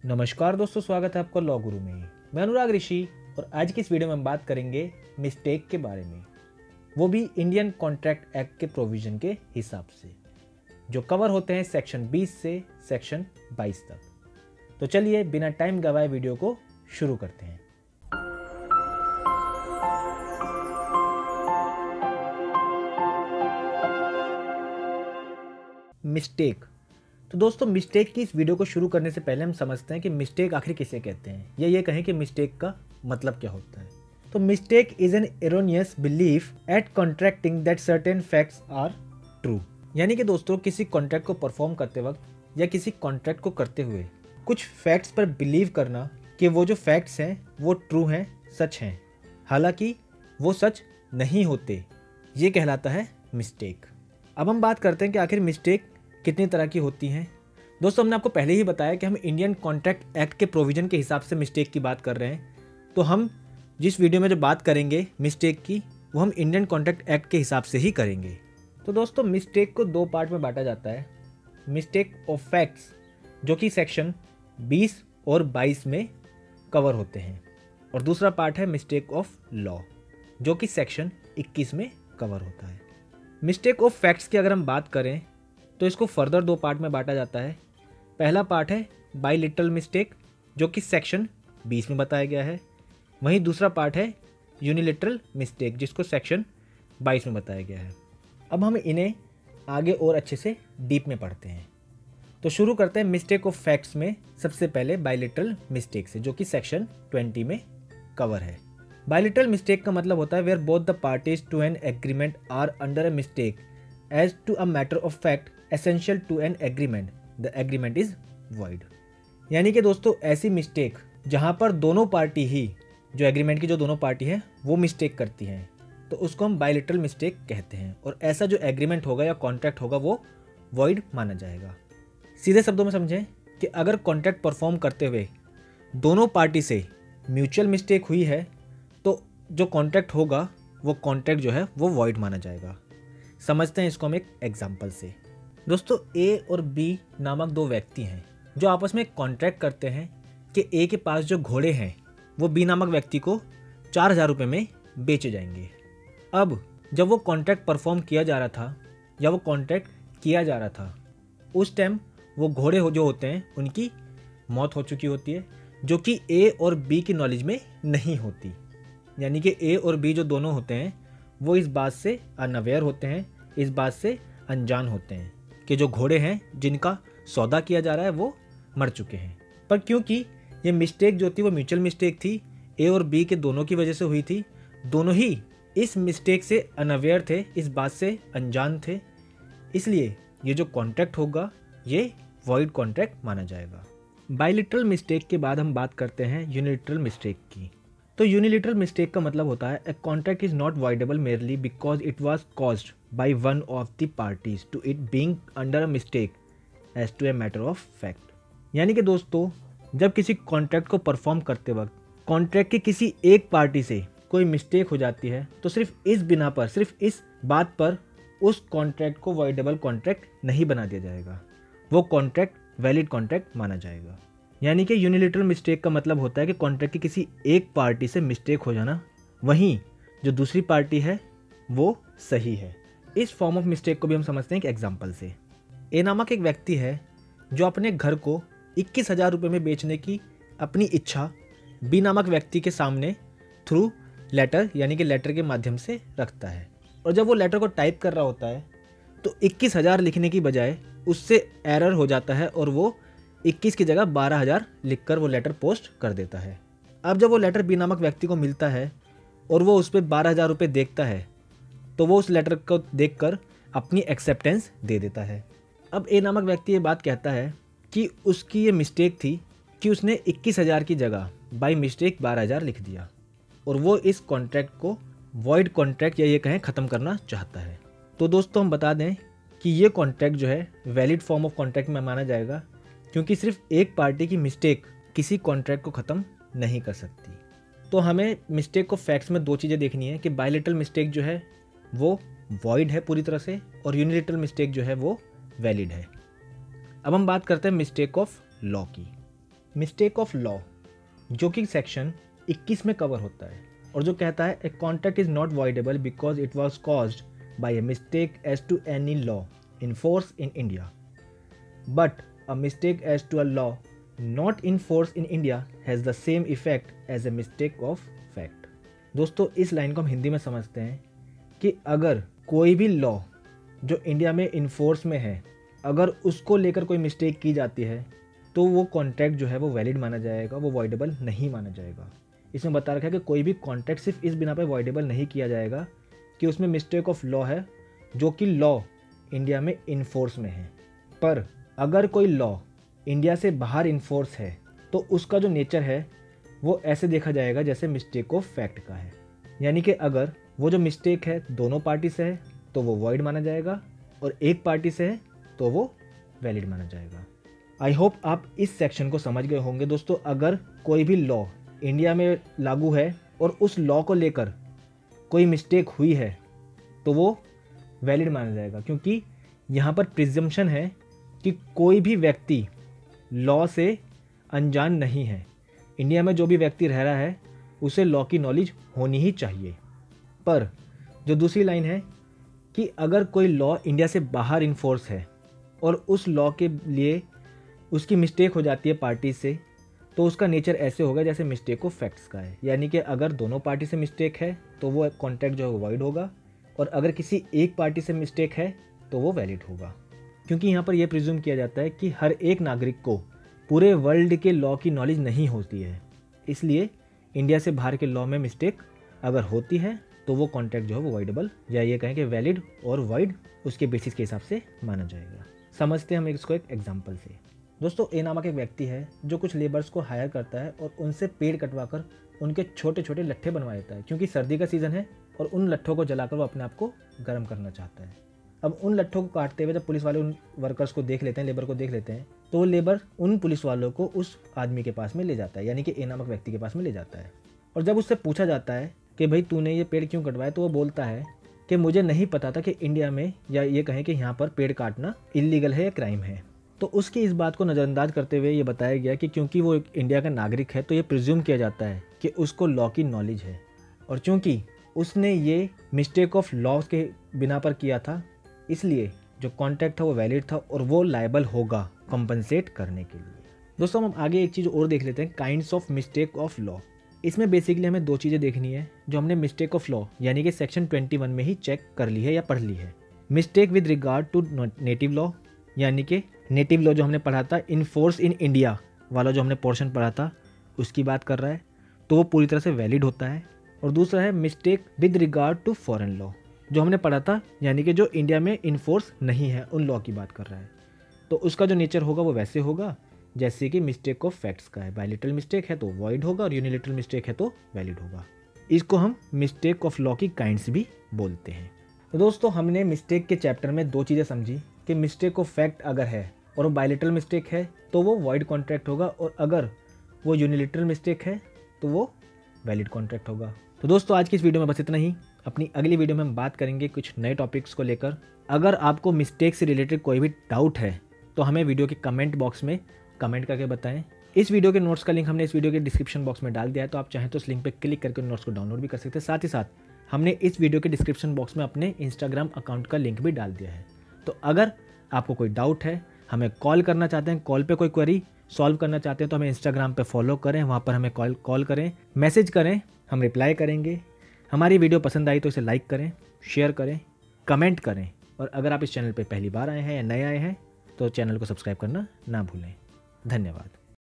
नमस्कार दोस्तों, स्वागत है आपका लॉ गुरु में। मैं अनुराग ऋषि और आज की इस वीडियो में हम बात करेंगे मिस्टेक के बारे में, वो भी इंडियन कॉन्ट्रैक्ट एक्ट के प्रोविजन के हिसाब से जो कवर होते हैं सेक्शन 20 से सेक्शन 22 तक। तो चलिए बिना टाइम गवाए वीडियो को शुरू करते हैं। मिस्टेक। तो दोस्तों, मिस्टेक की इस वीडियो को शुरू करने से पहले हम समझते हैं कि मिस्टेक आखिर किसे कहते हैं, या ये कहें कि मिस्टेक का मतलब क्या होता है। तो mistake is an erroneous belief at contracting that certain facts are true. यानी कि दोस्तों, किसी कॉन्ट्रैक्ट को परफॉर्म करते वक्त या किसी कॉन्ट्रैक्ट को करते हुए कुछ फैक्ट्स पर बिलीव करना कि वो जो फैक्ट्स हैं वो ट्रू हैं, सच हैं, हालांकि वो सच नहीं होते, ये कहलाता है मिस्टेक। अब हम बात करते हैं कि आखिर मिस्टेक कितनी तरह की होती हैं। दोस्तों, हमने आपको पहले ही बताया कि हम इंडियन कॉन्ट्रैक्ट एक्ट के प्रोविजन के हिसाब से मिस्टेक की बात कर रहे हैं। तो हम जिस वीडियो में जो बात करेंगे मिस्टेक की, वो हम इंडियन कॉन्ट्रैक्ट एक्ट के हिसाब से ही करेंगे। तो दोस्तों, मिस्टेक को दो पार्ट में बांटा जाता है। मिस्टेक ऑफ फैक्ट्स जो कि सेक्शन 20 और 22 में कवर होते हैं, और दूसरा पार्ट है मिस्टेक ऑफ लॉ जो कि सेक्शन 21 में कवर होता है। मिस्टेक ऑफ फैक्ट्स की अगर हम बात करें तो इसको फर्दर दो पार्ट में बांटा जाता है। पहला पार्ट है बाइलिटरल मिस्टेक जो कि सेक्शन 20 में बताया गया है, वहीं दूसरा पार्ट है यूनिलिटरल मिस्टेक जिसको सेक्शन 22 में बताया गया है। अब हम इन्हें आगे और अच्छे से डीप में पढ़ते हैं। तो शुरू करते हैं मिस्टेक ऑफ फैक्ट्स में सबसे पहले बाइलिटरल मिस्टेक से, जो कि सेक्शन 20 में कवर है। बाइलिटरल मिस्टेक का मतलब होता है where both the parties to an agreement are under a mistake as to a matter of fact essential to an agreement, the agreement is void. यानी कि दोस्तों, ऐसी मिस्टेक जहां पर दोनों पार्टी ही, जो एग्रीमेंट की जो दोनों पार्टी हैं वो मिस्टेक करती हैं, तो उसको हम बाइलिटरल मिस्टेक कहते हैं। और ऐसा जो एग्रीमेंट होगा या कॉन्ट्रैक्ट होगा वो वॉइड माना जाएगा। सीधे शब्दों में समझें कि अगर कॉन्ट्रैक्ट परफॉर्म करते हुए दोनों पार्टी से म्यूचुअल मिस्टेक हुई है तो जो कॉन्ट्रैक्ट होगा वो कॉन्ट्रैक्ट जो है वो वॉइड माना जाएगा। समझते हैं इसको हम एक एग्जाम्पल से। दोस्तों, ए और बी नामक दो व्यक्ति हैं जो आपस में कॉन्ट्रैक्ट करते हैं कि ए के पास जो घोड़े हैं वो बी नामक व्यक्ति को 4,000 रुपये में बेचे जाएंगे। अब जब वो कॉन्ट्रैक्ट परफॉर्म किया जा रहा था या वो कॉन्ट्रैक्ट किया जा रहा था, उस टाइम वो घोड़े जो होते हैं उनकी मौत हो चुकी होती है, जो कि ए और बी की नॉलेज में नहीं होती। यानी कि ए और बी जो दोनों होते हैं वो इस बात से अनअवेयर होते हैं, इस बात से अनजान होते हैं कि जो घोड़े हैं जिनका सौदा किया जा रहा है वो मर चुके हैं। पर क्योंकि ये मिस्टेक जो थी वो म्यूचुअल मिस्टेक थी, ए और बी के दोनों की वजह से हुई थी, दोनों ही इस मिस्टेक से अनअवेयर थे, इस बात से अनजान थे, इसलिए ये जो कॉन्ट्रैक्ट होगा ये वॉइड कॉन्ट्रैक्ट माना जाएगा। बाइलिटरल मिस्टेक के बाद हम बात करते हैं यूनिलिटरल मिस्टेक की। तो यूनिलिटरल मिस्टेक का मतलब होता है a contract is not voidable merely because it was caused by one of the parties to it being under a mistake as to a matter of fact. यानी कि दोस्तों, जब किसी कॉन्ट्रैक्ट को परफॉर्म करते वक्त कॉन्ट्रैक्ट की किसी एक पार्टी से कोई मिस्टेक हो जाती है तो सिर्फ इस बिना पर, सिर्फ इस बात पर उस कॉन्ट्रैक्ट को वॉइडेबल कॉन्ट्रैक्ट नहीं बना दिया जाएगा, वो कॉन्ट्रैक्ट वैलिड कॉन्ट्रैक्ट माना जाएगा। यानी कि यूनिलिटरल मिस्टेक का मतलब होता है कि कॉन्ट्रैक्ट की किसी एक पार्टी से मिस्टेक हो जाना, वहीं जो दूसरी पार्टी है वो सही है। इस फॉर्म ऑफ मिस्टेक को भी हम समझते हैं कि एग्जाम्पल से। ए नामक एक व्यक्ति है जो अपने घर को 21,000 रुपये में बेचने की अपनी इच्छा बी नामक व्यक्ति के सामने थ्रू लेटर, यानी कि लेटर के माध्यम से रखता है। और जब वो लेटर को टाइप कर रहा होता है तो 21,000 लिखने की बजाय उससे एरर हो जाता है और वो 21 की जगह 12,000 लिखकर वो लेटर पोस्ट कर देता है। अब जब वो लेटर बी नामक व्यक्ति को मिलता है और वो उस पर 12,000 रुपये देखता है तो वो उस लेटर को देखकर अपनी एक्सेप्टेंस दे देता है। अब ए नामक व्यक्ति ये बात कहता है कि उसकी ये मिस्टेक थी कि उसने 21,000 की जगह बाय मिस्टेक 12,000 लिख दिया, और वो इस कॉन्ट्रैक्ट को वॉइड कॉन्ट्रैक्ट या ये कहें ख़त्म करना चाहता है। तो दोस्तों, हम बता दें कि ये कॉन्ट्रैक्ट जो है वैलिड फॉर्म ऑफ कॉन्ट्रैक्ट में माना जाएगा, क्योंकि सिर्फ एक पार्टी की मिस्टेक किसी कॉन्ट्रैक्ट को ख़त्म नहीं कर सकती। तो हमें मिस्टेक ऑफ फैक्ट्स में दो चीज़ें देखनी है कि बाइलिटरल मिस्टेक जो है वो वॉइड है पूरी तरह से, और यूनिलिटरल मिस्टेक जो है वो वैलिड है। अब हम बात करते हैं मिस्टेक ऑफ लॉ की। मिस्टेक ऑफ लॉ, जो कि सेक्शन 21 में कवर होता है और जो कहता है a contract is not voidable because it was caused by a mistake as to any law in force in India, but a mistake as to a law not in force in India has the same effect as a mistake of fact. दोस्तों, इस line को हम हिंदी में समझते हैं कि अगर कोई भी लॉ जो इंडिया में इन्फोर्स में है, अगर उसको लेकर कोई मिस्टेक की जाती है तो वो कॉन्ट्रैक्ट जो है वो वैलिड माना जाएगा, वो वॉइडेबल नहीं माना जाएगा। इसमें बता रखा है कि कोई भी कॉन्ट्रैक्ट सिर्फ इस बिना पर वॉइडेबल नहीं किया जाएगा कि उसमें मिस्टेक ऑफ लॉ है, जो कि लॉ इंडिया में इन्फोर्स में है। पर अगर कोई लॉ इंडिया से बाहर इन्फोर्स है तो उसका जो नेचर है वो ऐसे देखा जाएगा जैसे मिस्टेक ऑफ फैक्ट का है। यानी कि अगर वो जो मिस्टेक है दोनों पार्टी से है तो वो वॉइड माना जाएगा और एक पार्टी से है तो वो वैलिड माना जाएगा। आई होप आप इस सेक्शन को समझ गए होंगे। दोस्तों, अगर कोई भी लॉ इंडिया में लागू है और उस लॉ को लेकर कोई मिस्टेक हुई है तो वो वैलिड माना जाएगा, क्योंकि यहाँ पर प्रिजम्पशन है कि कोई भी व्यक्ति लॉ से अनजान नहीं है। इंडिया में जो भी व्यक्ति रह रहा है उसे लॉ की नॉलेज होनी ही चाहिए। पर जो दूसरी लाइन है कि अगर कोई लॉ इंडिया से बाहर इन्फोर्स है और उस लॉ के लिए उसकी मिस्टेक हो जाती है पार्टी से, तो उसका नेचर ऐसे होगा जैसे मिस्टेक ऑफ फैक्ट्स का है। यानी कि अगर दोनों पार्टी से मिस्टेक है तो वो कॉन्ट्रैक्ट जो है वो वॉइड होगा, और अगर किसी एक पार्टी से मिस्टेक है तो वो वैलिड होगा। क्योंकि यहाँ पर यह प्रिज्यूम किया जाता है कि हर एक नागरिक को पूरे वर्ल्ड के लॉ की नॉलेज नहीं होती है, इसलिए इंडिया से बाहर के लॉ में मिस्टेक अगर होती है तो वो कॉन्ट्रैक्ट जो है वो वॉइडेबल, या ये कहें कि वैलिड और वॉइड उसके बेसिस के हिसाब से माना जाएगा। समझते हैं हम इसको एक एग्जांपल से। दोस्तों, ए नामक एक व्यक्ति है जो कुछ लेबर्स को हायर करता है और उनसे पेड़ कटवाकर उनके छोटे छोटे लट्ठे बनवा देता है, क्योंकि सर्दी का सीज़न है और उन लट्ठों को जलाकर वो अपने आप को गर्म करना चाहता है। अब उन लट्ठों को काटते हुए जब पुलिस वाले उन वर्कर्स को देख लेते हैं, लेबर को देख लेते हैं, तो वो लेबर उन पुलिस वालों को उस आदमी के पास में ले जाता है, यानी कि ए नामक व्यक्ति के पास में ले जाता है। और जब उससे पूछा जाता है कि भाई तूने ये पेड़ क्यों कटवाया, तो वो बोलता है कि मुझे नहीं पता था कि इंडिया में, या ये कहें कि यहाँ पर पेड़ काटना इलीगल है या क्राइम है। तो उसकी इस बात को नज़रअंदाज करते हुए ये बताया गया कि क्योंकि वो इंडिया का नागरिक है तो ये प्रिज्यूम किया जाता है कि उसको लॉ की नॉलेज है, और चूंकि उसने ये मिस्टेक ऑफ लॉ के बिना पर किया था, इसलिए जो कॉन्ट्रैक्ट था वो वैलिड था और वो लायबल होगा कंपनसेट करने के लिए। दोस्तों, हम आगे एक चीज़ और देख लेते हैं, kinds of mistake of law. इसमें बेसिकली हमें दो चीज़ें देखनी है जो हमने मिस्टेक ऑफ लॉ यानी कि सेक्शन 21 में ही चेक कर ली है या पढ़ ली है। Mistake with regard to native law, यानी कि नेटिव लॉ जो हमने पढ़ा था, इन फोर्स इन इंडिया वाला जो हमने पोर्शन पढ़ा था उसकी बात कर रहा है, तो वो पूरी तरह से वैलिड होता है। और दूसरा है mistake with regard to foreign law, जो हमने पढ़ा था, यानी कि जो इंडिया में इन्फोर्स नहीं है उन लॉ की बात कर रहा है, तो उसका जो नेचर होगा वो वैसे होगा जैसे कि मिस्टेक ऑफ फैक्ट्स का है। बायलिटरल मिस्टेक है तो वॉइड होगा और यूनिलिटरल मिस्टेक है तो वैलिड होगा। इसको हम मिस्टेक ऑफ लॉ की काइंड्स भी बोलते हैं। तो दोस्तों, हमने मिस्टेक के चैप्टर में दो चीज़ें समझी कि मिस्टेक ऑफ फैक्ट अगर है और वो बायलिटरल मिस्टेक है तो वो वॉइड कॉन्ट्रैक्ट होगा, और अगर वो यूनिलिटरल मिस्टेक है तो वो वैलिड कॉन्ट्रैक्ट होगा। तो दोस्तों, आज की इस वीडियो में बस इतना ही। अपनी अगली वीडियो में हम बात करेंगे कुछ नए टॉपिक्स को लेकर। अगर आपको मिस्टेक से रिलेटेड कोई भी डाउट है तो हमें वीडियो के कमेंट बॉक्स में कमेंट करके बताएं। इस वीडियो के नोट्स का लिंक हमने इस वीडियो के डिस्क्रिप्शन बॉक्स में डाल दिया है, तो आप चाहें तो इस लिंक पर क्लिक करके नोट्स को डाउनलोड भी कर सकते हैं। साथ ही साथ हमने इस वीडियो के डिस्क्रिप्शन बॉक्स में अपने इंस्टाग्राम अकाउंट का लिंक भी डाल दिया है। तो अगर आपको कोई डाउट है, हमें कॉल करना चाहते हैं, कॉल पे कोई क्वेरी सॉल्व करना चाहते हैं, तो हमें इंस्टाग्राम पे फॉलो करें, वहाँ पर हमें कॉल करें, मैसेज करें, हम रिप्लाई करेंगे। हमारी वीडियो पसंद आई तो इसे लाइक करें, शेयर करें, कमेंट करें, और अगर आप इस चैनल पर पहली बार आए हैं या नए आए हैं तो चैनल को सब्सक्राइब करना ना भूलें। धन्यवाद।